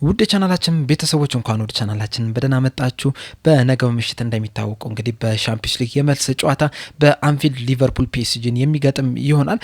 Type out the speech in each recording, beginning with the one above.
ውድ ቻናላችን ቤተሰቦች እንኳን ወደ ቻናላችን በደህና መጣችሁ። በነገው ምሽት እንደሚታወቀው እንግዲህ በሻምፒዮንስ ሊግ የመልስ ጨዋታ በአንፊልድ ሊቨርፑል ፒኤስጂን የሚገጥም ይሆናል።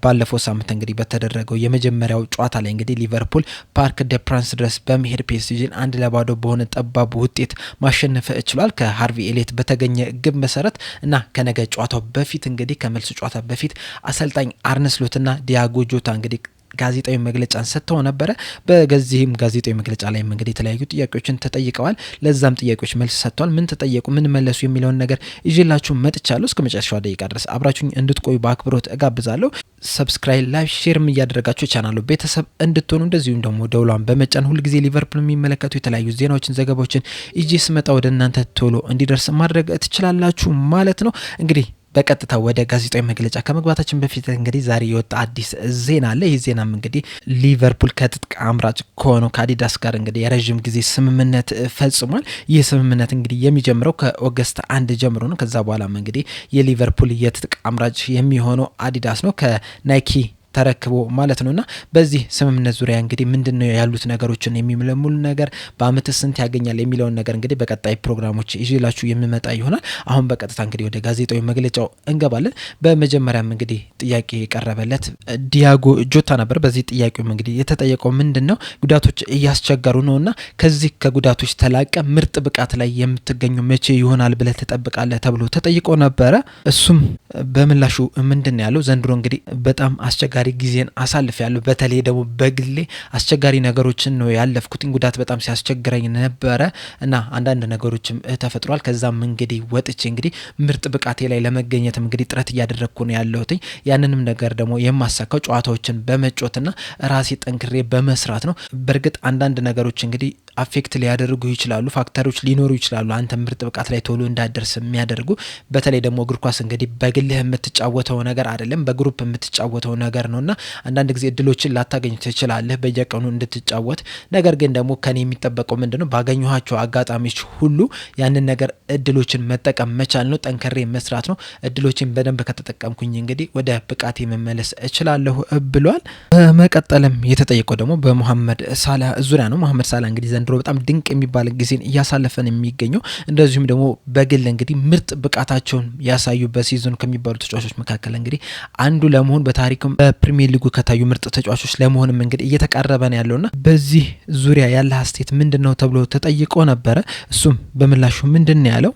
ባለፈው ሳምንት እንግዲህ በተደረገው የመጀመሪያው ጨዋታ ላይ እንግዲህ ሊቨርፑል ፓርክ ደ ፕራንስ ድረስ በመሄድ ፒኤስጂን 1-0 በሆነ ጠባብ ውጤት ማሸነፍ ችሏል ከሃርቪ ኤሊየት በተገኘ ግብ መሰረት እና ከነገ ጨዋታው በፊት እንግዲህ ከመልስ ጨዋታ በፊት አሰልጣኝ አርነ ስሎትና ዲያጎ ጆታ እንግዲህ ጋዜጣዊ መግለጫን ሰጥተው ነበረ። በዚህም ጋዜጣዊ መግለጫ ላይ እንግዲህ የተለያዩ ጥያቄዎችን ተጠይቀዋል። ለዛም ጥያቄዎች መልስ ሰጥተዋል። ምን ተጠየቁ፣ ምን መለሱ የሚለውን ነገር ይዤላችሁ መጥቻለሁ። እስከ መጨረሻው ደቂቃ ድረስ አብራችሁኝ እንድትቆዩ በአክብሮት እጋብዛለሁ። ሰብስክራይብ፣ ላይክ፣ ሼርም እያደረጋችሁ ቻናሉ ቤተሰብ እንድትሆኑ እንደዚሁም ደግሞ ደውሏን በመጫን ሁልጊዜ ሊቨርፑል የሚመለከቱ የተለያዩ ዜናዎችን፣ ዘገባዎችን ይዤ ስመጣ ወደ እናንተ ቶሎ እንዲደርስ ማድረግ ትችላላችሁ ማለት ነው። እንግዲህ በቀጥታ ወደ ጋዜጣዊ መግለጫ ከመግባታችን በፊት እንግዲህ ዛሬ የወጣ አዲስ ዜና አለ። ይህ ዜናም እንግዲህ ሊቨርፑል ከትጥቅ አምራች ከሆነው ከአዲዳስ ጋር እንግዲህ የረዥም ጊዜ ስምምነት ፈጽሟል። ይህ ስምምነት እንግዲህ የሚጀምረው ከኦገስት 1 ጀምሮ ነው። ከዛ በኋላም እንግዲህ የሊቨርፑል የትጥቅ አምራች የሚሆነው አዲዳስ ነው ከናይኪ ተረክቦ ማለት ነውና በዚህ ስምምነት ዙሪያ እንግዲህ ምንድነው ያሉት ነገሮችን የሚመለሙሉ ነገር በአመት ስንት ያገኛል የሚለውን ነገር እንግዲህ በቀጣይ ፕሮግራሞች ይዤላችሁ የምመጣ ይሆናል። አሁን በቀጥታ እንግዲህ ወደ ጋዜጣዊ መግለጫው እንገባለን። በመጀመሪያም እንግዲህ ጥያቄ የቀረበለት ዲያጎ ጆታ ነበር። በዚህ ጥያቄው እንግዲህ የተጠየቀው ምንድነው ጉዳቶች እያስቸገሩ ነውና ከዚህ ከጉዳቶች ተላቀ ምርጥ ብቃት ላይ የምትገኙ መቼ ይሆናል ብለህ ትጠብቃለህ ተብሎ ተጠይቆ ነበረ። እሱም በምላሹ ምንድነው ያለው ዘንድሮ እንግዲህ በጣም አስቸጋሪ ጊዜን አሳልፍ ያለው በተለይ ደግሞ በግሌ አስቸጋሪ ነገሮችን ነው ያለፍኩት። ጉዳት በጣም ሲያስቸግረኝ ነበረ እና አንዳንድ ነገሮችም ተፈጥሯል። ከዛም እንግዲህ ወጥቼ እንግዲህ ምርጥ ብቃቴ ላይ ለመገኘት እንግዲህ ጥረት እያደረግኩ ነው ያለሁት። ያንንም ነገር ደግሞ የማሳካው ጨዋታዎችን በመጫወትና ራሴ ጠንክሬ በመስራት ነው። በእርግጥ አንዳንድ ነገሮች እንግዲህ አፌክት ሊያደርጉ ይችላሉ፣ ፋክተሮች ሊኖሩ ይችላሉ አንተ ምርጥ ብቃት ላይ ቶሎ እንዳደርስ የሚያደርጉ። በተለይ ደግሞ እግር ኳስ እንግዲህ በግልህ የምትጫወተው ነገር አይደለም፣ በግሩፕ የምትጫወተው ነገር ነውና አንዳንድ ጊዜ እድሎችን ላታገኝ ትችላለህ በየቀኑ እንድትጫወት። ነገር ግን ደግሞ ከኔ የሚጠበቀው ምንድነው ባገኘኋቸው አጋጣሚዎች ሁሉ ያንን ነገር እድሎችን መጠቀም መቻል ነው፣ ጠንከሬ መስራት ነው። እድሎችን በደንብ ከተጠቀምኩኝ እንግዲህ ወደ ብቃቴ መመለስ እችላለሁ ብሏል። በመቀጠልም የተጠየቀው ደግሞ በመሐመድ ሳላ ዙሪያ ነው። መሐመድ ሳላ እንግዲህ ዘንድሮ በጣም ድንቅ የሚባል ጊዜን እያሳለፈን የሚገኘው እንደዚሁም ደግሞ በግል እንግዲህ ምርጥ ብቃታቸውን ያሳዩበት ሲዝን ከሚባሉ ተጫዋቾች መካከል እንግዲህ አንዱ ለመሆን በታሪክም በፕሪሚየር ሊጉ ከታዩ ምርጥ ተጫዋቾች ለመሆንም እንግዲህ እየተቃረበ ነው ያለውና በዚህ ዙሪያ ያለ አስተያየት ምንድነው ተብሎ ተጠይቆ ነበረ። እሱም በምላሹ ምንድነው ያለው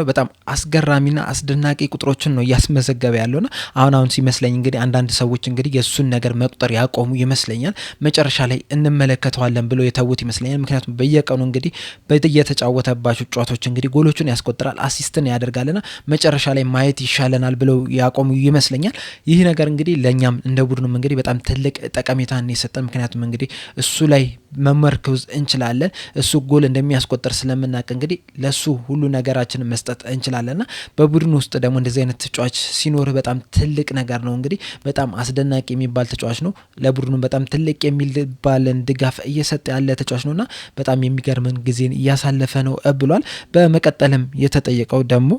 በጣም አስገራሚና አስደናቂ ቁጥሮችን ነው እያስመዘገበ ያለውና አሁን ሲመስለኝ እንግዲህ አንዳንድ ሰዎች እንግዲህ የሱን ነገር መቁጠር ያቆሙ ይመስለኛል። መጨረሻ ላይ እንመለከተዋለን ብሎ የተውት ይመስለኛል። ምክንያቱም በየቀኑ እንግዲህ በየተጫወተባቸው ጨዋታዎች እንግዲህ ጎሎቹን ያስቆጥራል፣ አሲስትን ያደርጋልና መጨረሻ ላይ ማየት ይሻለናል ብለው ያቆሙ ይመስለኛል። ይህ ነገር እንግዲህ ለኛም እንደ ቡድኑም እንግዲህ በጣም ትልቅ ጠቀሜታን የሰጠን። ምክንያቱም እንግዲህ እሱ ላይ መመርኮዝ እንችላለን። እሱ ጎል እንደሚያስቆጥር ስለምናውቅ እንግዲህ ለሱ ሁሉ ነገራችንን መስጠት እንችላለንና በቡድን ውስጥ ደግሞ እንደዚህ አይነት ተጫዋች ሲኖር በጣም ትልቅ ነገር ነው። እንግዲህ በጣም አስደናቂ የሚባል ተጫዋች ነው። ለቡድኑ በጣም ትልቅ የሚባልን ድጋፍ እየሰጠ ያለ ተጫዋች ነውና በጣም የሚገርምን ጊዜን እያሳለፈ ነው ብሏል። በመቀጠልም የተጠየቀው ደግሞ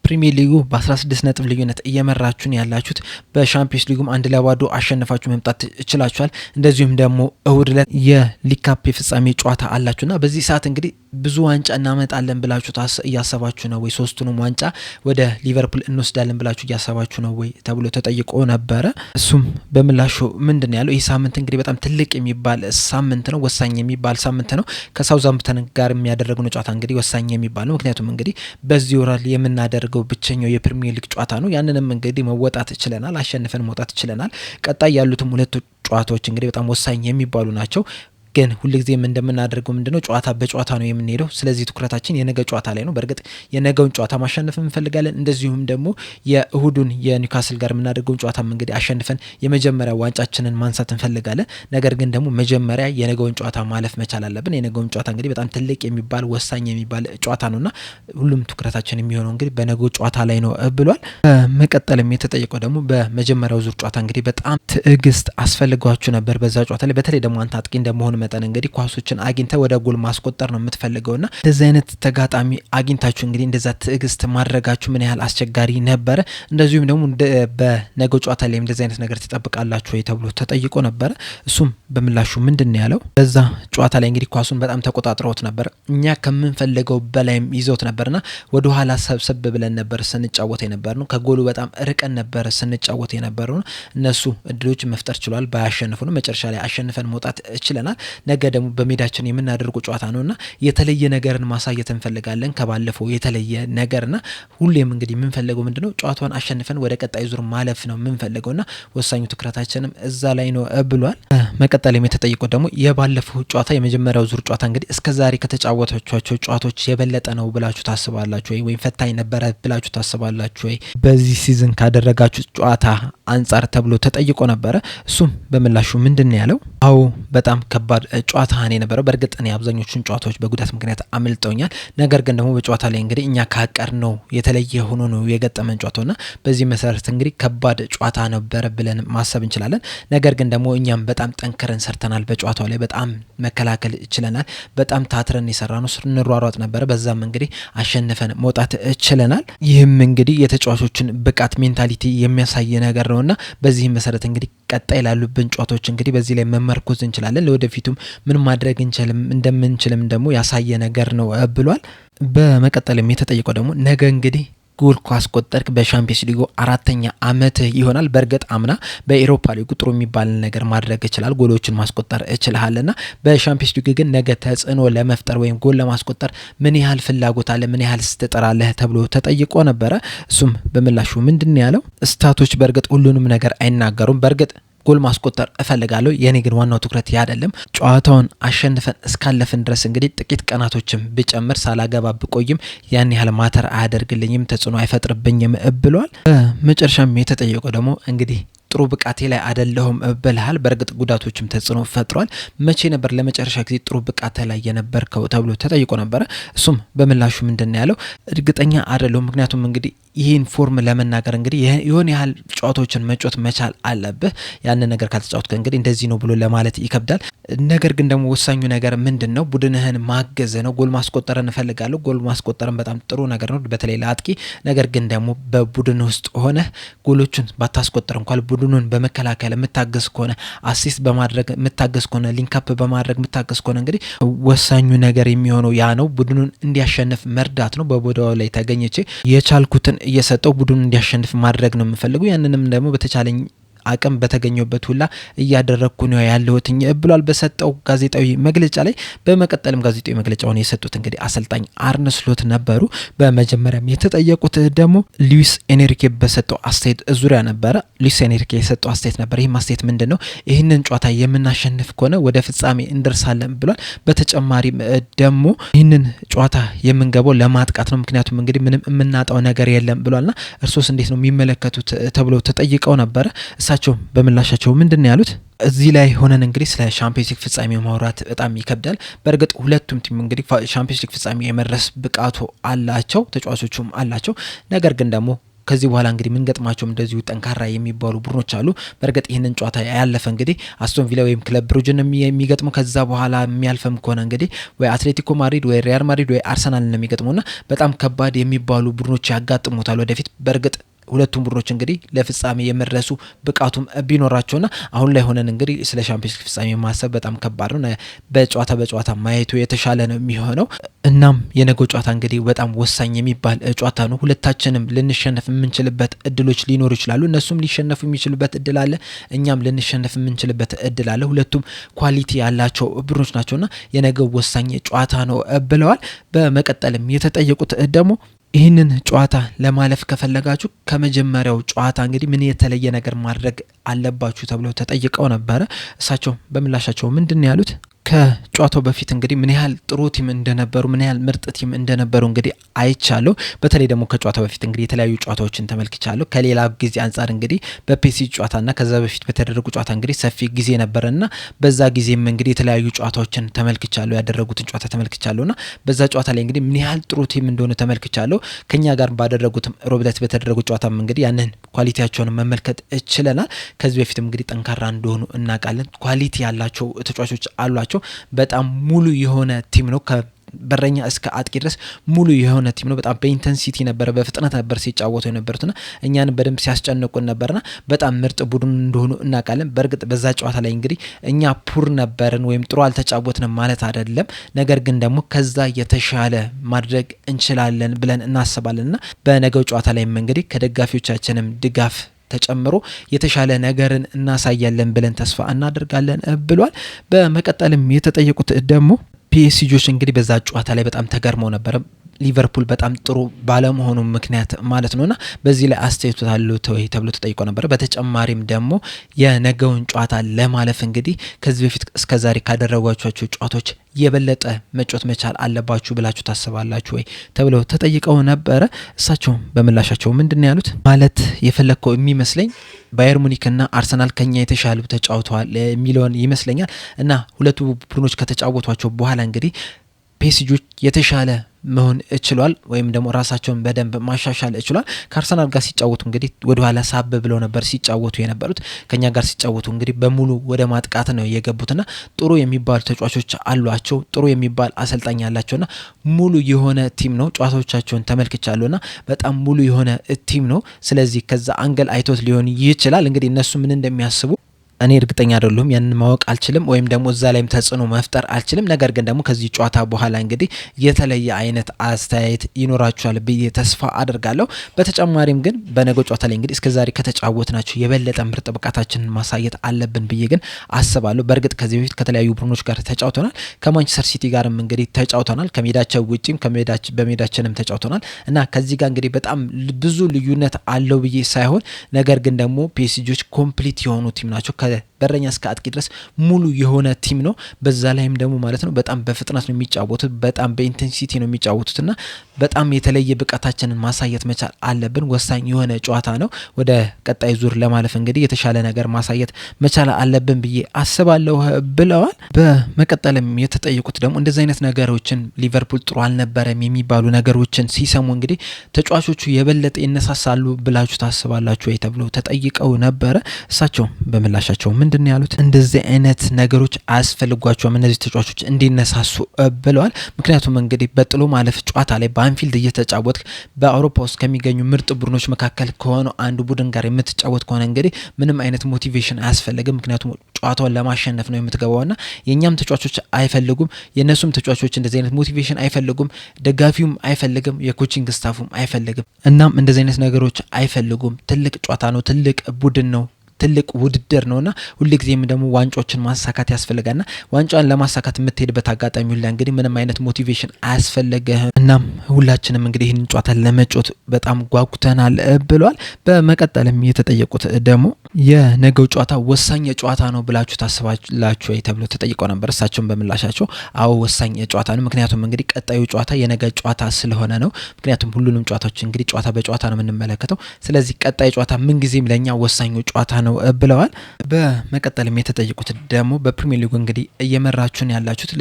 ፕሪሚየር ሊጉ በ16 ነጥብ ልዩነት እየመራችሁን ያላችሁት በሻምፒዮንስ ሊጉም 1-0 አሸንፋችሁ መምጣት ይችላችኋል። እንደዚሁም ደግሞ እሁድ ዕለት የሊግ ካፕ የፍጻሜ ጨዋታ አላችሁና በዚህ ሰዓት እንግዲህ ብዙ ዋንጫ እናመጣለን ብላችሁ እያሰባችሁ ነው ወይ? ሶስቱንም ዋንጫ ወደ ሊቨርፑል እንወስዳለን ብላችሁ እያሰባችሁ ነው ወይ ተብሎ ተጠይቆ ነበረ። እሱም በምላሹ ምንድነው ያለው ይህ ሳምንት እንግዲህ በጣም ትልቅ የሚባል ሳምንት ነው፣ ወሳኝ የሚባል ሳምንት ነው። ከሳውዛምፕተን ጋር የሚያደርገው ጨዋታ እንግዲህ ወሳኝ የሚባል ነው። ምክንያቱም እንግዲህ በዚህ ወራል የምናደርገው ብቸኛው የፕሪሚየር ሊግ ጨዋታ ነው። ያንንም እንግዲህ መወጣት ችለናል፣ አሸንፈን መውጣት ችለናል። ቀጣይ ያሉትም ሁለት ጨዋታዎች እንግዲህ በጣም ወሳኝ የሚባሉ ናቸው። ግን ሁልጊዜም እንደምናደርገው ምንድነው ጨዋታ በጨዋታ ነው የምንሄደው። ስለዚህ ትኩረታችን የነገ ጨዋታ ላይ ነው። በእርግጥ የነገውን ጨዋታ ማሸነፍ እንፈልጋለን። እንደዚሁም ደግሞ የእሁዱን የኒውካስል ጋር የምናደርገውን ጨዋታ እንግዲህ አሸንፈን የመጀመሪያ ዋንጫችንን ማንሳት እንፈልጋለን። ነገር ግን ደግሞ መጀመሪያ የነገውን ጨዋታ ማለፍ መቻል አለብን። የነገውን ጨዋታ እንግዲህ በጣም ትልቅ የሚባል ወሳኝ የሚባል ጨዋታ ነውና ሁሉም ትኩረታችን የሚሆነው እንግዲህ በነገው ጨዋታ ላይ ነው ብሏል። መቀጠልም የተጠየቀው ደግሞ በመጀመሪያው ዙር ጨዋታ እንግዲህ በጣም ትዕግስት አስፈልጓችሁ ነበር በዛ ጨዋታ ላይ። በተለይ ደግሞ አንተ አጥቂ እንደመሆን መጠን እንግዲህ ኳሶችን አግኝተ ወደ ጎል ማስቆጠር ነው የምትፈልገውና እንደዚህ አይነት ተጋጣሚ አግኝታችሁ እንግዲህ እንደዛ ትዕግስት ማድረጋችሁ ምን ያህል አስቸጋሪ ነበረ። እንደዚሁም ደግሞ በነገው ጨዋታ ላይ እንደዚህ አይነት ነገር ትጠብቃላችሁ ወይ ተብሎ ተጠይቆ ነበረ። እሱም በምላሹ ምንድን ያለው በዛ ጨዋታ ላይ እንግዲህ ኳሱን በጣም ተቆጣጥረውት ነበር፣ እኛ ከምንፈልገው በላይም ይዘውት ነበርና ወደ ኋላ ሰብሰብ ብለን ነበር ስንጫወት የነበር ነው። ከጎሉ በጣም ርቀን ነበር ስንጫወት የነበረው ነው። እነሱ እድሎች መፍጠር ችሏል፣ ባያሸንፉ ነው። መጨረሻ ላይ አሸንፈን መውጣት ችለናል። ነገ ደግሞ በሜዳችን የምናደርገው ጨዋታ ነውና የተለየ ነገርን ማሳየት እንፈልጋለን፣ ከባለፈው የተለየ ነገርና ሁሌም እንግዲህ የምንፈልገው ምንድነው ጨዋታውን አሸንፈን ወደ ቀጣይ ዙር ማለፍ ነው የምንፈልገውና ወሳኙ ትኩረታችንም እዛ ላይ ነው ብሏል። መቀጠልም የተጠየቀው ደግሞ የባለፈው ጨዋታ የመጀመሪያው ዙር ጨዋታ እንግዲህ እስከዛሬ ከተጫወታችኋቸው ጨዋታዎች የበለጠ ነው ብላችሁ ታስባላችሁ ወይ ወይም ፈታኝ ነበረ ብላችሁ ታስባላችሁ ወይ በዚህ ሲዝን ካደረጋችሁ ጨዋታ አንጻር ተብሎ ተጠይቆ ነበረ። እሱም በምላሹ ምንድን ያለው አዎ በጣም ከባድ ጨዋታ ነው የነበረው። በእርግጥ እኔ አብዛኞቹን ጨዋታዎች በጉዳት ምክንያት አምልጠውኛል። ነገር ግን ደግሞ በጨዋታ ላይ እንግዲህ እኛ ካቀር ነው የተለየ ሆኖ ነው የገጠመን ጨዋታውና በዚህ መሰረት እንግዲህ ከባድ ጨዋታ ነበረ ብለን ማሰብ እንችላለን። ነገር ግን ደግሞ እኛም በጣም ጠንክረን ሰርተናል። በጨዋታው ላይ በጣም መከላከል ችለናል። በጣም ታትረን የሰራነው ስንሯሯጥ ነበረ። በዛም እንግዲህ አሸንፈን መውጣት ችለናል። ይህም እንግዲህ የተጫዋቾችን ብቃት ሜንታሊቲ የሚያሳይ ነገር ነውና በዚህ መሰረት እንግዲህ ቀጣይ ላሉብን ጨዋታዎች እንግዲህ በዚህ ላይ መመርኮዝ እንችላለን። ለወደፊቱም ምን ማድረግ እንደምንችልም ደግሞ ያሳየ ነገር ነው ብሏል። በመቀጠልም የተጠየቀው ደግሞ ነገ እንግዲህ ጎል ካስቆጠርክ በሻምፒየንስ ሊጉ 4ኛ አመት ይሆናል። በእርግጥ አምና በኤሮፓ ሊጉ ጥሩ የሚባል ነገር ማድረግ ይችላል፣ ጎሎችን ማስቆጠር ይችላልና በሻምፒየንስ ሊጉ ግን ነገ ተጽዕኖ ለመፍጠር ወይም ጎል ለማስቆጠር ምን ያህል ፍላጎት አለ፣ ምን ያህል ትጥራለህ ተብሎ ተጠይቆ ነበረ። እሱም በምላሹ ምንድን ያለው ስታቶች በእርግጥ ሁሉንም ነገር አይናገሩም። በእርግጥ ጎል ማስቆጠር እፈልጋለሁ፣ የኔ ግን ዋናው ትኩረት ያደለም ጨዋታውን አሸንፈን እስካለፍን ድረስ እንግዲህ ጥቂት ቀናቶችም ብጨምር ሳላገባ ብቆይም ያን ያህል ማተር አያደርግልኝም፣ ተጽዕኖ አይፈጥርብኝም ብሏል። በመጨረሻም የተጠየቀው ደግሞ እንግዲህ ጥሩ ብቃቴ ላይ አይደለሁም ብለሃል። በእርግጥ ጉዳቶችም ተጽዕኖ ፈጥሯል። መቼ ነበር ለመጨረሻ ጊዜ ጥሩ ብቃቴ ላይ የነበርከው ተብሎ ተጠይቆ ነበረ። እሱም በምላሹ ምንድን ያለው እርግጠኛ አይደለሁም፣ ምክንያቱም እንግዲህ ይህን ፎርም ለመናገር እንግዲህ የሆነ ያህል ጨዋታዎችን መጫወት መቻል አለብህ። ያንን ነገር ካልተጫወትክ እንግዲህ እንደዚህ ነው ብሎ ለማለት ይከብዳል። ነገር ግን ደግሞ ወሳኙ ነገር ምንድን ነው? ቡድንህን ማገዝ ነው። ጎል ማስቆጠርን እፈልጋለሁ። ጎል ማስቆጠርን በጣም ጥሩ ነገር ነው፣ በተለይ ለአጥቂ። ነገር ግን ደግሞ በቡድን ውስጥ ሆነ ጎሎችን ባታስቆጠር እንኳን ቡድኑን በመከላከል የምታገዝ ከሆነ አሲስት በማድረግ የምታገዝ ከሆነ ሊንካፕ በማድረግ የምታገዝ ከሆነ እንግዲህ ወሳኙ ነገር የሚሆነው ያ ነው። ቡድኑን እንዲያሸንፍ መርዳት ነው። በቦታው ላይ ተገኝቼ የቻልኩትን እየሰጠው ቡድኑን እንዲያሸንፍ ማድረግ ነው የምፈልገው። ያንንም ደግሞ በተቻለኝ አቅም በተገኘበት ሁላ እያደረግኩ ነው ያለሁት ብሏል በሰጠው ጋዜጣዊ መግለጫ ላይ። በመቀጠልም ጋዜጣዊ መግለጫውን የሰጡት እንግዲህ አሰልጣኝ አርነ ስሎት ነበሩ። በመጀመሪያም የተጠየቁት ደግሞ ሉዊስ ኤንሪኬ በሰጠው አስተያየት ዙሪያ ነበረ። ሉዊስ ኤንሪኬ የሰጠው አስተያየት ነበር። ይህም አስተያየት ምንድን ነው? ይህንን ጨዋታ የምናሸንፍ ከሆነ ወደ ፍጻሜ እንደርሳለን ብሏል። በተጨማሪም ደግሞ ይህንን ጨዋታ የምንገባው ለማጥቃት ነው፣ ምክንያቱም እንግዲህ ምንም የምናጣው ነገር የለም ብሏልና እርሶስ እንዴት ነው የሚመለከቱት ተብሎ ተጠይቀው ነበረ። እሳቸው በምላሻቸው ምንድን ያሉት? እዚህ ላይ ሆነን እንግዲህ ስለ ሻምፒዮንስ ሊግ ፍጻሜ ማውራት በጣም ይከብዳል። በእርግጥ ሁለቱም ቲም እንግዲህ ሻምፒዮንስ ሊግ ፍጻሜ የመድረስ ብቃቱ አላቸው፣ ተጫዋቾቹም አላቸው። ነገር ግን ደግሞ ከዚህ በኋላ እንግዲህ ምን ገጥማቸውም እንደዚሁ ጠንካራ የሚባሉ ቡድኖች አሉ። በእርግጥ ይህንን ጨዋታ ያለፈ እንግዲህ አስቶን ቪላ ወይም ክለብ ብሩጅን የሚገጥሙ፣ ከዛ በኋላ የሚያልፈም ከሆነ እንግዲህ ወይ አትሌቲኮ ማድሪድ ወይ ሪያል ማድሪድ ወይ አርሰናል ነው የሚገጥሙና በጣም ከባድ የሚባሉ ቡድኖች ያጋጥሙታል ወደፊት። በእርግጥ ሁለቱም ቡድኖች እንግዲህ ለፍጻሜ የመድረሱ ብቃቱም ቢኖራቸውና አሁን ላይ ሆነን እንግዲህ ስለ ሻምፒዮንስ ሊግ ፍጻሜ ማሰብ በጣም ከባድ ነው። በጨዋታ ማየቱ የተሻለ ነው የሚሆነው። እናም የነገው ጨዋታ እንግዲህ በጣም ወሳኝ የሚባል ጨዋታ ነው። ሁለታችንም ልንሸነፍ የምንችልበት እድሎች ሊኖሩ ይችላሉ። እነሱም ሊሸነፉ የሚችሉበት እድል አለ፣ እኛም ልንሸነፍ የምንችልበት እድል አለ። ሁለቱም ኳሊቲ ያላቸው ቡድኖች ናቸውና የነገው ወሳኝ ጨዋታ ነው ብለዋል። በመቀጠልም የተጠየቁት ደግሞ ይህንን ጨዋታ ለማለፍ ከፈለጋችሁ ከመጀመሪያው ጨዋታ እንግዲህ ምን የተለየ ነገር ማድረግ አለባችሁ ተብለው ተጠይቀው ነበረ። እሳቸው በምላሻቸው ምንድን ያሉት? ከጨዋታው በፊት እንግዲህ ምን ያህል ጥሩ ቲም እንደነበሩ፣ ምን ያህል ምርጥ ቲም እንደነበሩ እንግዲህ አይቻለሁ። በተለይ ደግሞ ከጨዋታው በፊት እንግዲህ የተለያዩ ጨዋታዎችን ተመልክቻለሁ። ከሌላ ጊዜ አንጻር እንግዲህ በፒኤስጂ ጨዋታና ከዛ በፊት በተደረጉ ጨዋታ እንግዲህ ሰፊ ጊዜ ነበረና በዛ ጊዜም እንግዲህ የተለያዩ ጨዋታዎችን ተመልክቻለሁ፣ ያደረጉትን ጨዋታ ተመልክቻለሁና በዛ ጨዋታ ላይ እንግዲህ ምን ያህል ጥሩ ቲም እንደሆነ ተመልክቻለሁ። ከኛ ጋር ባደረጉትም ሮብለት በተደረጉት ጨዋታም እንግዲህ ያንን ኳሊቲያቸውን መመልከት ችለናል። ከዚህ በፊትም እንግዲህ ጠንካራ እንደሆኑ እናውቃለን። ኳሊቲ ያላቸው ተጫዋቾች አሏቸው። ናቸው። በጣም ሙሉ የሆነ ቲም ነው። በረኛ እስከ አጥቂ ድረስ ሙሉ የሆነ ቲም ነው። በጣም በኢንተንሲቲ ነበረ፣ በፍጥነት ነበር ሲጫወቱ የነበሩትና እኛን በደንብ ሲያስጨንቁን ነበርና በጣም ምርጥ ቡድን እንደሆኑ እናውቃለን። በእርግጥ በዛ ጨዋታ ላይ እንግዲህ እኛ ፑር ነበርን ወይም ጥሩ አልተጫወትንም ማለት አይደለም። ነገር ግን ደግሞ ከዛ የተሻለ ማድረግ እንችላለን ብለን እናስባለንና በነገው ጨዋታ ላይም እንግዲህ ከደጋፊዎቻችንም ድጋፍ ተጨምሮ የተሻለ ነገርን እናሳያለን ብለን ተስፋ እናደርጋለን ብሏል። በመቀጠልም የተጠየቁት ደግሞ ፒኤስጂዎች እንግዲህ በዛ ጨዋታ ላይ በጣም ተገርመው ነበረ፣ ሊቨርፑል በጣም ጥሩ ባለመሆኑ ምክንያት ማለት ነውና በዚህ ላይ አስተያየቱ አለው ተብሎ ተጠይቆ ነበር። በተጨማሪም ደግሞ የነገውን ጨዋታ ለማለፍ እንግዲህ ከዚህ በፊት እስከዛሬ ካደረጓቸው ጨዋታዎች የበለጠ መጫወት መቻል አለባችሁ ብላችሁ ታስባላችሁ ወይ ተብለው ተጠይቀው ነበረ። እሳቸው በምላሻቸው ምንድን ያሉት ማለት የፈለከው የሚመስለኝ ባየር ሙኒክና አርሰናል ከኛ የተሻሉ ተጫውተዋል የሚለውን ይመስለኛል እና ሁለቱ ቡድኖች ከተጫወቷቸው በኋላ እንግዲህ ፒኤስጂዎች የተሻለ መሆን እችሏል ወይም ደግሞ ራሳቸውን በደንብ ማሻሻል እችሏል። ከአርሰናል ጋር ሲጫወቱ እንግዲህ ወደ ኋላ ሳብ ብለው ነበር ሲጫወቱ የነበሩት። ከኛ ጋር ሲጫወቱ እንግዲህ በሙሉ ወደ ማጥቃት ነው የገቡትና ጥሩ የሚባሉ ተጫዋቾች አሏቸው፣ ጥሩ የሚባል አሰልጣኝ አላቸውና ሙሉ የሆነ ቲም ነው። ጨዋታዎቻቸውን ተመልክቻለሁና በጣም ሙሉ የሆነ ቲም ነው። ስለዚህ ከዛ አንገል አይቶት ሊሆን ይችላል። እንግዲህ እነሱ ምን እንደሚያስቡ እኔ እርግጠኛ አይደለሁም፣ ያንን ማወቅ አልችልም ወይም ደግሞ እዛ ላይም ተጽዕኖ መፍጠር አልችልም። ነገር ግን ደግሞ ከዚህ ጨዋታ በኋላ እንግዲህ የተለየ አይነት አስተያየት ይኖራቸዋል ብዬ ተስፋ አድርጋለሁ። በተጨማሪም ግን በነገው ጨዋታ ላይ እንግዲህ እስከዛሬ ከተጫወትናቸው የበለጠ ምርጥ ብቃታችንን ማሳየት አለብን ብዬ ግን አስባለሁ። በእርግጥ ከዚህ በፊት ከተለያዩ ቡድኖች ጋር ተጫውተናል። ከማንቸስተር ሲቲ ጋርም እንግዲህ ተጫውተናል። ከሜዳቸው ውጪም በሜዳችንም ተጫውተናል እና ከዚህ ጋር እንግዲህ በጣም ብዙ ልዩነት አለው ብዬ ሳይሆን ነገር ግን ደግሞ ፒኤስጂዎች ኮምፕሊት የሆኑ ቲም ናቸው። በረኛ እስከ አጥቂ ድረስ ሙሉ የሆነ ቲም ነው። በዛ ላይም ደግሞ ማለት ነው በጣም በፍጥነት ነው የሚጫወቱት፣ በጣም በኢንቴንሲቲ ነው የሚጫወቱትና በጣም የተለየ ብቃታችንን ማሳየት መቻል አለብን። ወሳኝ የሆነ ጨዋታ ነው። ወደ ቀጣይ ዙር ለማለፍ እንግዲህ የተሻለ ነገር ማሳየት መቻል አለብን ብዬ አስባለሁ ብለዋል። በመቀጠልም የተጠየቁት ደግሞ እንደዚህ አይነት ነገሮችን ሊቨርፑል ጥሩ አልነበረም የሚባሉ ነገሮችን ሲሰሙ እንግዲህ ተጫዋቾቹ የበለጠ ይነሳሳሉ ብላችሁ ታስባላችሁ ወይ ተብሎ ተጠይቀው ነበረ። እሳቸው በምላሻቸው ምንድን ያሉት እንደዚህ አይነት ነገሮች አያስፈልጓቸውም እነዚህ ተጫዋቾች እንዲነሳሱ ብለዋል። ምክንያቱም እንግዲህ በጥሎ ማለፍ ጨዋታ ላይ በአንፊልድ እየተጫወትክ በአውሮፓ ውስጥ ከሚገኙ ምርጥ ቡድኖች መካከል ከሆነው አንዱ ቡድን ጋር የምትጫወት ከሆነ እንግዲህ ምንም አይነት ሞቲቬሽን አያስፈልግም። ምክንያቱም ጨዋታውን ለማሸነፍ ነው የምትገባውና የኛም ተጫዋቾች አይፈልጉም፣ የነሱም ተጫዋቾች እንደዚህ አይነት ሞቲቬሽን አይፈልጉም፣ ደጋፊውም አይፈልግም፣ የኮቺንግ ስታፉም አይፈልግም። እናም እንደዚህ አይነት ነገሮች አይፈልጉም። ትልቅ ጨዋታ ነው፣ ትልቅ ቡድን ነው፣ ትልቅ ውድድር ነውና ሁልጊዜም ደግሞ ዋንጫዎችን ማሳካት ያስፈልጋልና ዋንጫን ለማሳካት የምትሄድበት አጋጣሚ ሁላ እንግዲህ ምንም አይነት ሞቲቬሽን አያስፈልግህም። እናም ሁላችንም እንግዲህ ይህን ጨዋታ ለመጫወት በጣም ጓጉተናል ብለዋል። በመቀጠልም የተጠየቁት ደግሞ የነገው ጨዋታ ወሳኝ ጨዋታ ነው ብላችሁ ታስባላችሁ ወይ ተብሎ ተጠይቀው ነበር። እሳቸውን በምላሻቸው አዎ ወሳኝ ጨዋታ ነው፣ ምክንያቱም እንግዲህ ቀጣዩ ጨዋታ የነገ ጨዋታ ስለሆነ ነው። ምክንያቱም ሁሉንም ጨዋታዎች እንግዲህ ጨዋታ በጨዋታ ነው የምንመለከተው። ስለዚህ ቀጣይ ጨዋታ ምንጊዜም ለኛ ወሳኙ ጨዋታ ነው ብለዋል። በመቀጠልም የተጠየቁት ደግሞ በፕሪሚየር ሊጉ እንግዲህ እየመራችሁን ያላችሁት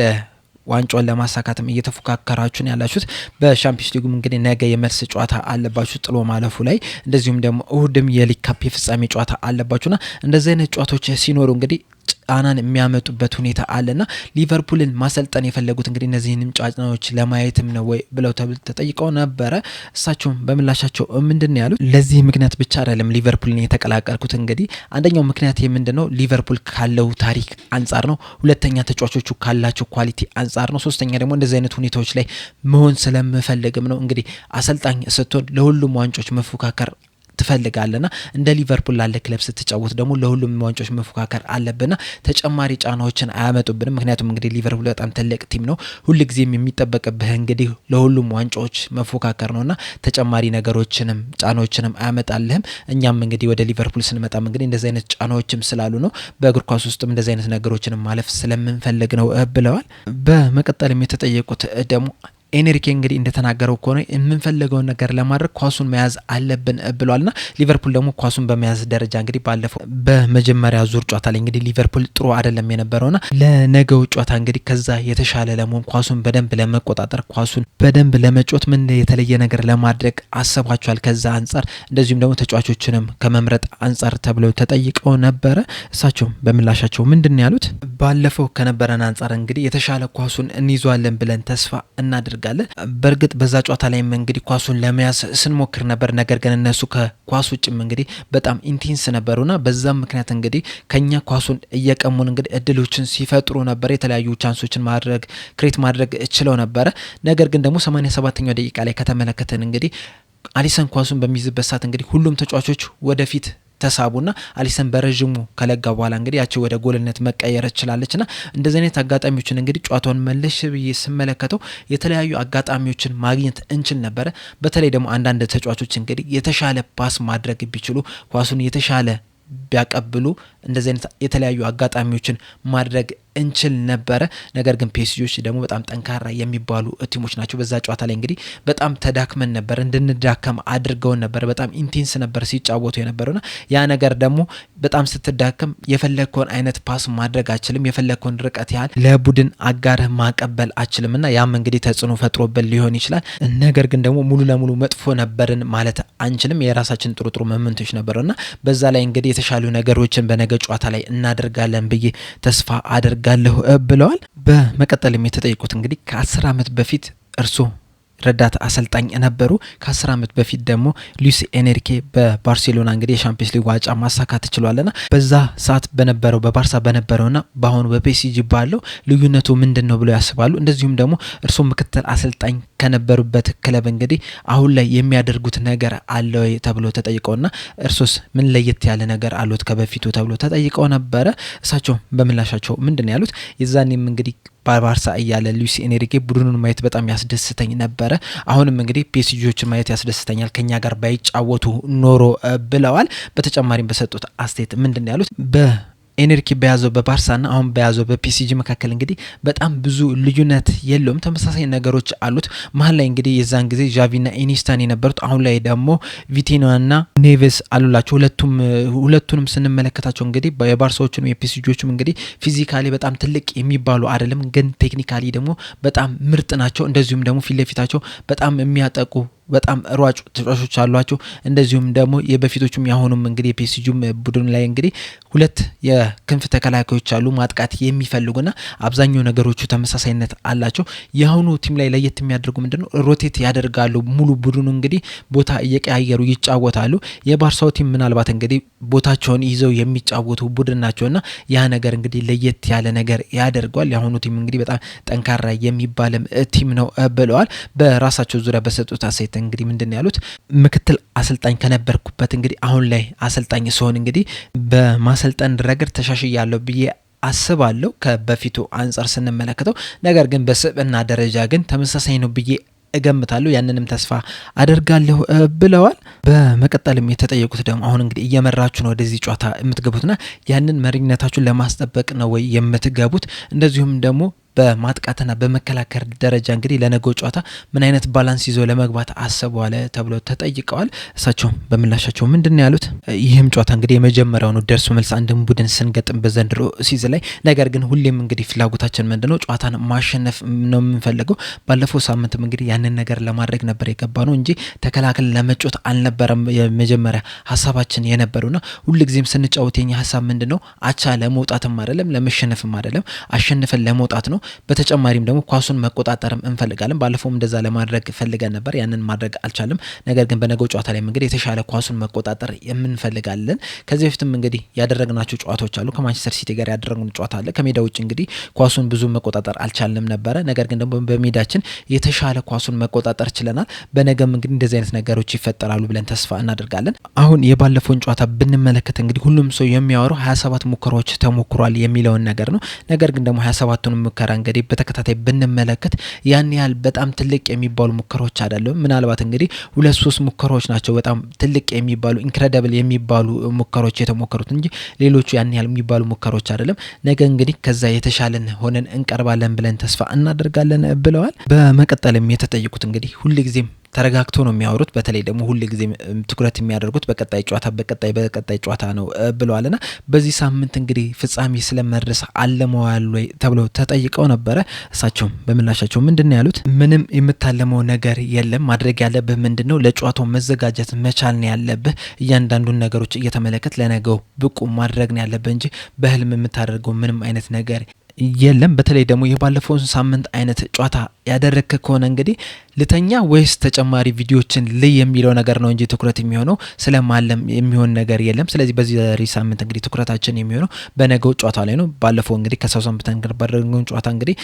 ዋንጫውን ለማሳካትም እየተፎካከራችሁን ያላችሁት በሻምፒዮንስ ሊጉም እንግዲህ ነገ የመልስ ጨዋታ አለባችሁ ጥሎ ማለፉ ላይ፣ እንደዚሁም ደግሞ እሁድም የሊግ ካፕ የፍጻሜ ጨዋታ አለባችሁና እንደዚህ አይነት ጨዋታዎች ሲኖሩ እንግዲህ ጫናን የሚያመጡበት ሁኔታ አለና ሊቨርፑልን ማሰልጠን የፈለጉት እንግዲህ እነዚህንም ጫናዎች ለማየትም ነው ወይ ብለው ተጠይቀው ነበረ። እሳቸውም በምላሻቸው ምንድን ነው ያሉት? ለዚህ ምክንያት ብቻ አይደለም ሊቨርፑልን የተቀላቀልኩት። እንግዲህ አንደኛው ምክንያት ምንድነው ሊቨርፑል ካለው ታሪክ አንጻር ነው። ሁለተኛ ተጫዋቾቹ ካላቸው ኳሊቲ አንጻር ነው። ሶስተኛ ደግሞ እንደዚህ አይነት ሁኔታዎች ላይ መሆን ስለምፈልግም ነው። እንግዲህ አሰልጣኝ ስትሆን ለሁሉም ዋንጫዎች መፎካከር ትፈልጋለና እንደ ሊቨርፑል ላለ ክለብ ስትጫወት ደግሞ ለሁሉም ዋንጫዎች መፎካከር አለብና ተጨማሪ ጫናዎችን አያመጡብንም። ምክንያቱም እንግዲህ ሊቨርፑል በጣም ትልቅ ቲም ነው። ሁልጊዜም የሚጠበቅብህ እንግዲህ ለሁሉም ዋንጫዎች መፎካከር ነውና ተጨማሪ ነገሮችንም ጫናዎችንም አያመጣልህም። እኛም እንግዲህ ወደ ሊቨርፑል ስንመጣም እንግዲህ እንደዚህ አይነት ጫናዎችም ስላሉ ነው፣ በእግር ኳስ ውስጥም እንደዚህ አይነት ነገሮችንም ማለፍ ስለምንፈልግ ነው ብለዋል። በመቀጠልም የተጠየቁት ደግሞ ኤንሪኬ እንግዲህ እንደተናገረው ከሆነ የምንፈልገውን ነገር ለማድረግ ኳሱን መያዝ አለብን ብሏልና ሊቨርፑል ደግሞ ኳሱን በመያዝ ደረጃ እንግዲህ ባለፈው በመጀመሪያ ዙር ጨዋታ ላይ እንግዲህ ሊቨርፑል ጥሩ አይደለም የነበረውና ለነገው ጨዋታ እንግዲህ ከዛ የተሻለ ለመሆን ኳሱን በደንብ ለመቆጣጠር ኳሱን በደንብ ለመጮት ምን የተለየ ነገር ለማድረግ አሰባቸዋል ከዛ አንጻር እንደዚሁም ደግሞ ተጫዋቾችንም ከመምረጥ አንጻር ተብለው ተጠይቀው ነበረ። እሳቸውም በምላሻቸው ምንድን ያሉት ባለፈው ከነበረን አንጻር እንግዲህ የተሻለ ኳሱን እንይዟለን ብለን ተስፋ እናደርጋለን። በእርግጥ በዛ ጨዋታ ላይ እንግዲህ ኳሱን ለመያዝ ስንሞክር ነበር። ነገር ግን እነሱ ከኳስ ውጭም እንግዲህ በጣም ኢንቴንስ ነበሩና በዛም ምክንያት እንግዲህ ከኛ ኳሱን እየቀሙን እንግዲህ እድሎችን ሲፈጥሩ ነበር። የተለያዩ ቻንሶችን ክሬት ማድረግ ችለው ነበረ። ነገር ግን ደግሞ 87ኛው ደቂቃ ላይ ከተመለከተን እንግዲህ አሊሰን ኳሱን በሚይዝበት ሰዓት እንግዲህ ሁሉም ተጫዋቾች ወደፊት ተሳቡና አሊሰን በረጅሙ ከለጋ በኋላ እንግዲህ ያቺ ወደ ጎልነት መቀየር ችላለችና እንደዚህ አይነት አጋጣሚዎችን እንግዲህ ጨዋታውን መለሽ ብዬ ስመለከተው የተለያዩ አጋጣሚዎችን ማግኘት እንችል ነበረ። በተለይ ደግሞ አንዳንድ ተጫዋቾች እንግዲህ የተሻለ ፓስ ማድረግ ቢችሉ ኳሱን የተሻለ ቢያቀብሉ እንደዚህ አይነት የተለያዩ አጋጣሚዎችን ማድረግ እንችል ነበረ። ነገር ግን ፒኤስጂዎች ደግሞ በጣም ጠንካራ የሚባሉ ቲሞች ናቸው። በዛ ጨዋታ ላይ እንግዲህ በጣም ተዳክመን ነበር፣ እንድንዳከም አድርገውን ነበር። በጣም ኢንቴንስ ነበር ሲጫወቱ የነበረውና ያ ነገር ደግሞ በጣም ስትዳከም የፈለግከውን አይነት ፓስ ማድረግ አችልም፣ የፈለግከውን ርቀት ያህል ለቡድን አጋርህ ማቀበል አችልምና ያም እንግዲህ ተጽዕኖ ፈጥሮብን ሊሆን ይችላል። ነገር ግን ደግሞ ሙሉ ለሙሉ መጥፎ ነበርን ማለት አንችልም። የራሳችን ጥሩ መመንቶች ነበሩና በዛ ላይ እንግዲህ የተሻሉ ነገሮችን በነገ ጨዋታ ላይ እናደርጋለን ብዬ ተስፋ አደርጋለሁ ብለዋል። በመቀጠልም የተጠየቁት እንግዲህ ከ10 ዓመት በፊት እርሶ ረዳት አሰልጣኝ ነበሩ። ከ10 ዓመት በፊት ደግሞ ሉዊስ ኤንሪኬ በባርሴሎና እንግዲህ የሻምፒዮንስ ሊግ ዋንጫ ማሳካት ችሏልና በዛ ሰዓት በነበረው በባርሳ በነበረውና በአሁኑ በፒኤስጂ ባለው ልዩነቱ ምንድነው ብለው ያስባሉ? እንደዚሁም ደግሞ እርስዎ ምክትል አሰልጣኝ ከነበሩበት ክለብ እንግዲህ አሁን ላይ የሚያደርጉት ነገር አለ ወይ ተብሎ ተጠይቀውና እርሶስ ምን ለየት ያለ ነገር አሉት ከበፊቱ ተብሎ ተጠይቀው ነበረ። እሳቸው በምላሻቸው ምንድነው ያሉት? የዛኔም እንግዲህ ባርሳ እያለ ሉዊስ ኤንሪኬ ቡድኑን ማየት በጣም ያስደስተኝ ነበረ። አሁንም እንግዲህ ፒኤስጂዎችን ማየት ያስደስተኛል ከኛ ጋር ባይጫወቱ ኖሮ ብለዋል። በተጨማሪም በሰጡት አስተያየት ምንድነው ያሉት? ኤንሪኬ በያዘው በባርሳና አሁን በያዘው በፒኤስጂ መካከል እንግዲህ በጣም ብዙ ልዩነት የለውም፣ ተመሳሳይ ነገሮች አሉት። መሀል ላይ እንግዲህ የዛን ጊዜ ዣቪና ኢኒስታን የነበሩት አሁን ላይ ደግሞ ቪቲናና ኔቬስ አሉላቸው። ሁለቱንም ስንመለከታቸው እንግዲህ የባርሳዎቹንም የፒኤስጂዎቹም እንግዲህ ፊዚካሊ በጣም ትልቅ የሚባሉ አይደለም፣ ግን ቴክኒካሊ ደግሞ በጣም ምርጥ ናቸው። እንደዚሁም ደግሞ ፊት ለፊታቸው በጣም የሚያጠቁ በጣም ሯጭ ተጫዋቾች አሏቸው። እንደዚሁም ደግሞ የበፊቶቹም ያሁኑም እንግዲህ የፒኤስጂም ቡድን ላይ እንግዲህ ሁለት የክንፍ ተከላካዮች አሉ ማጥቃት የሚፈልጉና አብዛኛው ነገሮቹ ተመሳሳይነት አላቸው። የአሁኑ ቲም ላይ ለየት የሚያደርጉ ምንድነው? ሮቴት ያደርጋሉ። ሙሉ ቡድኑ እንግዲህ ቦታ እየቀያየሩ ይጫወታሉ። የባርሳው ቲም ምናልባት እንግዲህ ቦታቸውን ይዘው የሚጫወቱ ቡድን ናቸውና ያ ነገር እንግዲህ ለየት ያለ ነገር ያደርገዋል። የአሁኑ ቲም እንግዲህ በጣም ጠንካራ የሚባልም ቲም ነው ብለዋል። በራሳቸው ዙሪያ በሰጡት አስተያየት እንግዲህ ምንድን ያሉት? ምክትል አሰልጣኝ ከነበርኩበት እንግዲህ አሁን ላይ አሰልጣኝ ሲሆን እንግዲህ በማሰልጠን ረገድ ተሻሽያለሁ ብዬ አስባለሁ ከበፊቱ አንጻር ስንመለከተው። ነገር ግን በስብዕና ደረጃ ግን ተመሳሳይ ነው ብዬ እገምታለሁ፣ ያንንም ተስፋ አደርጋለሁ ብለዋል። በመቀጠልም የተጠየቁት ደግሞ አሁን እንግዲህ እየመራችሁ ነው ወደዚህ ጨዋታ የምትገቡትና ያንን መሪነታችሁን ለማስጠበቅ ነው ወይ የምትገቡት? እንደዚሁም ደግሞ በማጥቃትና በመከላከል ደረጃ እንግዲህ ለነገው ጨዋታ ምን አይነት ባላንስ ይዞ ለመግባት አሰበዋል ተብሎ ተጠይቀዋል። እሳቸው በምላሻቸው ምንድነው ያሉት? ይህም ጨዋታ እንግዲህ የመጀመሪያው ነው ደርሶ መልስ አንድም ቡድን ስንገጥም በዘንድሮ ሲዝን ላይ። ነገር ግን ሁሌም እንግዲህ ፍላጎታችን ምንድነው? ጨዋታን ማሸነፍ ነው የምንፈልገው። ባለፈው ሳምንትም እንግዲህ ያንን ነገር ለማድረግ ነበር የገባ ነው እንጂ ተከላክል ለመጫወት አልነበረም የመጀመሪያ ሀሳባችን የነበረውና ሁልጊዜም ስንጫወት የኛ ሀሳብ ምንድነው? አቻ ለመውጣትም አይደለም ለመሸነፍም አይደለም፣ አሸንፈን ለመውጣት ነው። በተጨማሪም ደግሞ ኳሱን መቆጣጠርም እንፈልጋለን። ባለፈውም እንደዛ ለማድረግ ፈልገን ነበር፣ ያንን ማድረግ አልቻለም። ነገር ግን በነገው ጨዋታ ላይ እንግዲህ የተሻለ ኳሱን መቆጣጠር የምንፈልጋለን። ከዚህ በፊትም እንግዲህ ያደረግናቸው ጨዋታዎች አሉ። ከማንቸስተር ሲቲ ጋር ያደረግነው ጨዋታ አለ። ከሜዳ ውጭ እንግዲህ ኳሱን ብዙ መቆጣጠር አልቻልንም ነበረ። ነገር ግን ደግሞ በሜዳችን የተሻለ ኳሱን መቆጣጠር ችለናል። በነገም እንግዲህ እንደዚህ አይነት ነገሮች ይፈጠራሉ ብለን ተስፋ እናደርጋለን። አሁን የባለፈውን ጨዋታ ብንመለከት እንግዲህ ሁሉም ሰው የሚያወራው 27 ሙከራዎች ተሞክሯል የሚለውን ነገር ነው። ነገር ግን ደግሞ 27ቱን ሙከራ ሙከራ እንግዲህ በተከታታይ ብንመለከት ያን ያህል በጣም ትልቅ የሚባሉ ሙከራዎች አይደሉም። ምናልባት እንግዲህ 2-3 ሙከራዎች ናቸው በጣም ትልቅ የሚባሉ ኢንክሬዲብል የሚባሉ ሙከራዎች የተሞከሩት እንጂ ሌሎቹ ያን ያህል የሚባሉ ሙከራዎች አይደለም። ነገ እንግዲህ ከዛ የተሻለን ሆነን እንቀርባለን ብለን ተስፋ እናደርጋለን ብለዋል። በመቀጠልም የተጠየቁት እንግዲህ ሁልጊዜም ተረጋግቶ ነው የሚያወሩት። በተለይ ደግሞ ሁሉ ጊዜ ትኩረት የሚያደርጉት በቀጣይ ጨዋታ ነው ብለዋልና በዚህ ሳምንት እንግዲህ ፍጻሜ ስለመድረስ አለመዋል ወይ ተብሎ ተጠይቀው ነበረ። እሳቸውም በምላሻቸው ምንድነው ያሉት? ምንም የምታለመው ነገር የለም። ማድረግ ያለብህ ምንድነው ለጨዋታው መዘጋጀት መቻል ነው ያለብህ። እያንዳንዱን ነገሮች እየተመለከት ለነገው ብቁ ማድረግ ነው ያለብህ እንጂ በህልም የምታደርገው ምንም አይነት ነገር የለም። በተለይ ደግሞ የባለፈውን ሳምንት አይነት ጨዋታ ያደረክ ከሆነ እንግዲህ ልተኛ ወይስ ተጨማሪ ቪዲዮችን ልይ የሚለው ነገር ነው እንጂ ትኩረት የሚሆነው ስለማለም የሚሆን ነገር የለም። ስለዚህ በዚህ ሳምንት እንግዲህ ትኩረታችን የሚሆነው በነገው ጨዋታ ላይ ነው። ባለፈው እንግዲህ ከሳውዛምፕተን ጋር ባደረግነው ጨዋታ እንግዲህ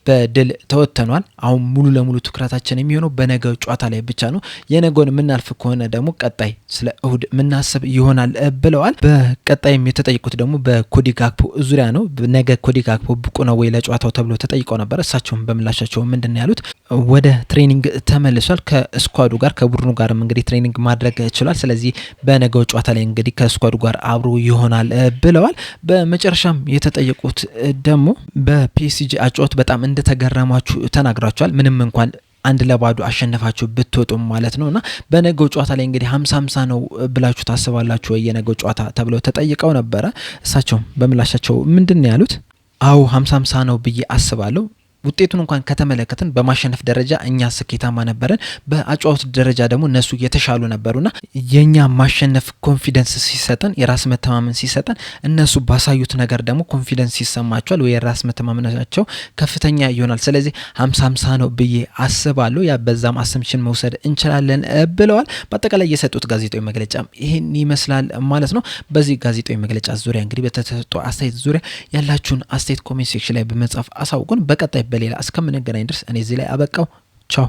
በድል ተወጥተናል። አሁን ሙሉ ለሙሉ ትኩረታችን የሚሆነው በነገው ጨዋታ ላይ ብቻ ነው። የነገውን የምናልፍ ከሆነ ደግሞ ቀጣይ ስለ እሁድ የምናስብ ይሆናል ብለዋል። በቀጣይም የተጠየቁት ደግሞ በኮዲ ጋክፖ ዙሪያ ነው። ነገ ኮዲ ጋክፖ ብቁ ነው ወይ ለጨዋታው ተብሎ ተጠይቀው ነበር። እሳቸውም በምላሻቸው ምንድነው ያሉት? ወደ ትሬኒንግ ተመልሷል። ከስኳዱ ጋር ከቡድኑ ጋርም እንግዲህ ትሬኒንግ ማድረግ ችሏል። ስለዚህ በነገው ጨዋታ ላይ እንግዲህ ከስኳዱ ጋር አብሮ ይሆናል ብለዋል። በመጨረሻም የተጠየቁት ደግሞ በፒኤስጂ አጨዋወት በጣም እንደተገረማችሁ ተናግራችኋል። ምንም እንኳን 1-0 አሸነፋችሁ ብትወጡም ማለት ነውና በነገው ጨዋታ ላይ እንግዲህ 50-50 ነው ብላችሁ ታስባላችሁ ወይ የነገው ጨዋታ ተብለው ተጠይቀው ነበረ። እሳቸው በምላሻቸው ምንድነው ያሉት? አዎ 50-50 ነው ብዬ አስባለሁ። ውጤቱን እንኳን ከተመለከትን በማሸነፍ ደረጃ እኛ ስኬታማ ነበረን፣ በአጨዋወት ደረጃ ደግሞ እነሱ የተሻሉ ነበሩና የኛ ማሸነፍ ኮንፊደንስ ሲሰጠን፣ የራስ መተማመን ሲሰጠን፣ እነሱ ባሳዩት ነገር ደግሞ ኮንፊደንስ ይሰማቸዋል ወይ የራስ መተማመናቸው ከፍተኛ ይሆናል። ስለዚህ 50-50 ነው ብዬ አስባለሁ። ያ በዛም አሰምሽን መውሰድ እንችላለን ብለዋል። በአጠቃላይ የሰጡት ጋዜጣዊ መግለጫ ይሄን ይመስላል ማለት ነው። በዚህ ጋዜጣዊ መግለጫ ዙሪያ እንግዲህ በተሰጡ አስተያየት ዙሪያ ያላችሁን አስተያየት ኮሜንት ሴክሽን ላይ በመጻፍ አሳውቁን። በቀጣይ በሌላ እስከምንገናኝ ድረስ እኔ እዚህ ላይ አበቃው። ቻው።